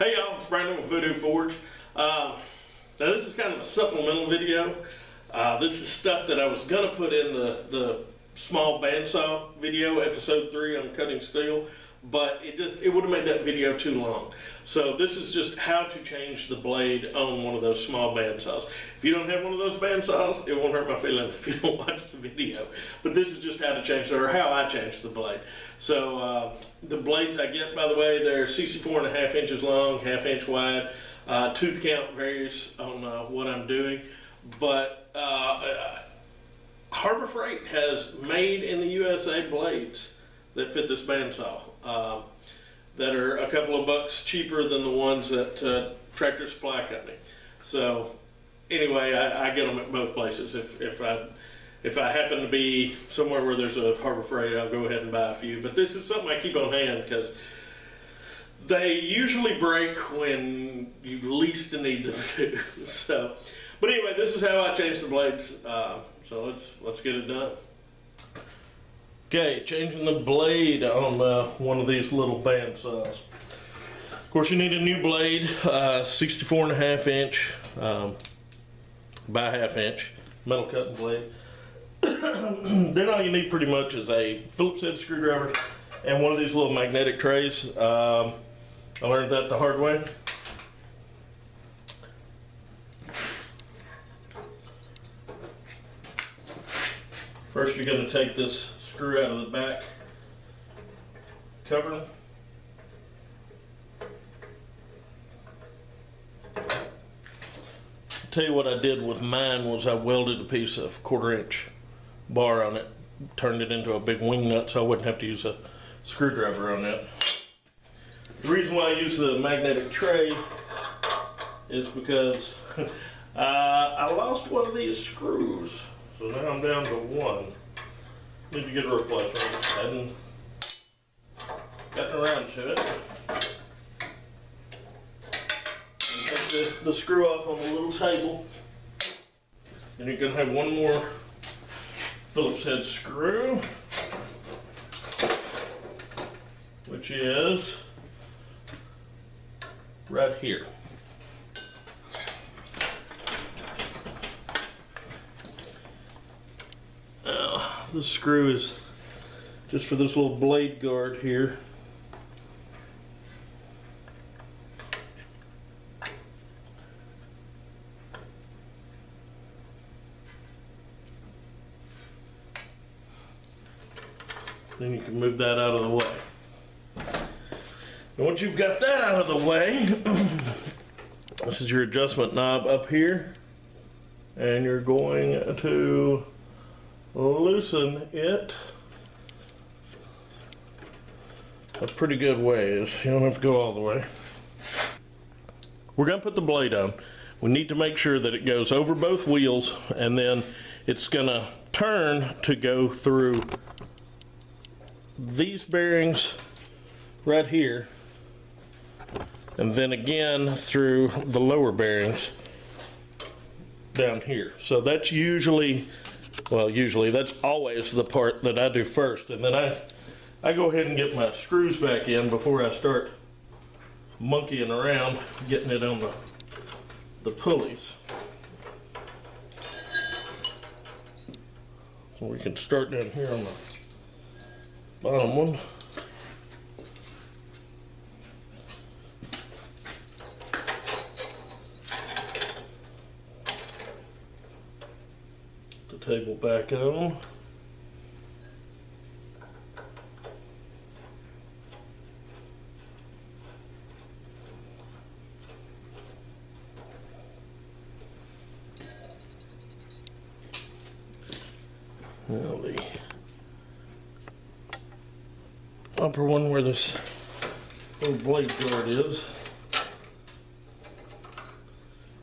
Hey y'all, it's Brandon with Voodoo Forge. Now this is kind of a supplemental video. This is stuff that I was going to put in the small bandsaw video, episode 3 on cutting steel, but it would have made that video too long. So this is just how to change the blade on one of those small bandsaws. If you don't have one of those bandsaws, it won't hurt my feelings if you don't watch the video. But this is just how to change it, or how I change the blade. So the blades I get, by the way, they're 64.5 inches long, 1/2 inch wide. Tooth count varies on what I'm doing, but Harbor Freight has made in the USA blades that fit this bandsaw that are a couple of bucks cheaper than the ones at Tractor Supply Company. So anyway, I get them at both places. If I happen to be somewhere where there's a Harbor Freight, I'll go ahead and buy a few. But this is something I keep on hand because they usually break when you least need them to. So, but anyway, this is how I change the blades. So let's get it done. Okay, changing the blade on one of these little bandsaws. Of course, you need a new blade, 64.5 inch by 1/2 inch metal cutting blade. Then all you need pretty much is a Phillips head screwdriver and one of these little magnetic trays. I learned that the hard way. First, you're going to take this screw out of the back covering. I'll tell you what I did with mine was I welded a piece of 1/4 inch bar on it, turned it into a big wing nut so I wouldn't have to use a screwdriver on that. The reason why I use the magnetic tray is because I lost one of these screws, so now I'm down to one. Need to get a replacement. I hadn't gotten around to it. Take the screw off on the little table, and you're going to have one more Phillips head screw, which is right here. Now, this screw is just for this little blade guard here. Then you can move that out of the way. And once you've got that out of the way, this is your adjustment knob up here, and you're going to loosen it a pretty good ways. You don't have to go all the way. We're going to put the blade on. We need to make sure that it goes over both wheels, and then it's going to turn to go through these bearings right here, and then again through the lower bearings down here. So that's usually that's always the part that I do first, and then I go ahead and get my screws back in before I start monkeying around getting it on the pulleys. So we can start down here on the bottom one. The table back on. Now the upper one where this little blade guard is.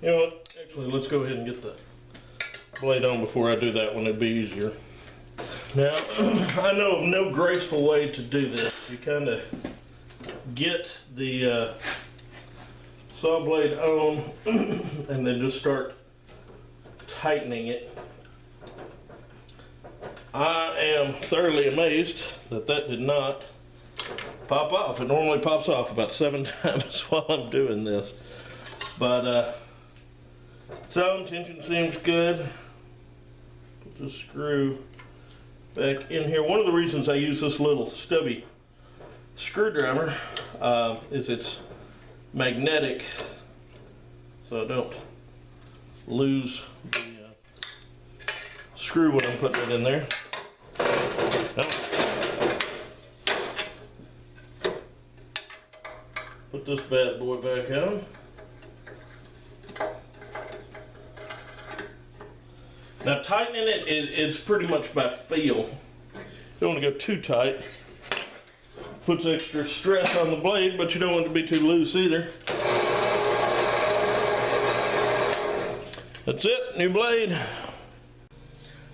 You know what? Actually, let's go ahead and get the blade on before I do that one. It'd be easier. Now, I know of no graceful way to do this. You kind of get the saw blade on and then just start tightening it. I am thoroughly amazed that that did not pop off. It normally pops off about 7 times while I'm doing this. But so tension seems good. Put the screw back in here. One of the reasons I use this little stubby screwdriver is it's magnetic, so I don't lose the screw when I'm putting it in there. Put this bad boy back on. Now tightening it's pretty much by feel. You don't want to go too tight. Puts extra stress on the blade, but you don't want it to be too loose either. That's it, new blade.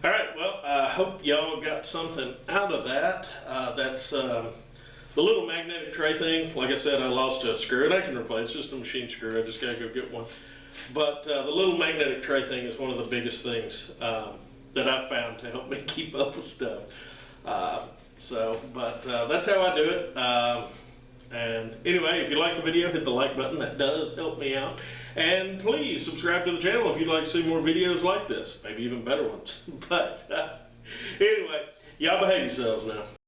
All right, well, I hope y'all got something out of that. That's the little magnetic tray thing. Like I said, I lost a screw, and I can replace it. It's just a machine screw. I just gotta go get one. But the little magnetic tray thing is one of the biggest things that I've found to help me keep up with stuff. That's how I do it. And anyway, if you like the video, hit the like button. That does help me out. And please subscribe to the channel if you'd like to see more videos like this, maybe even better ones. But anyway, y'all behave yourselves now.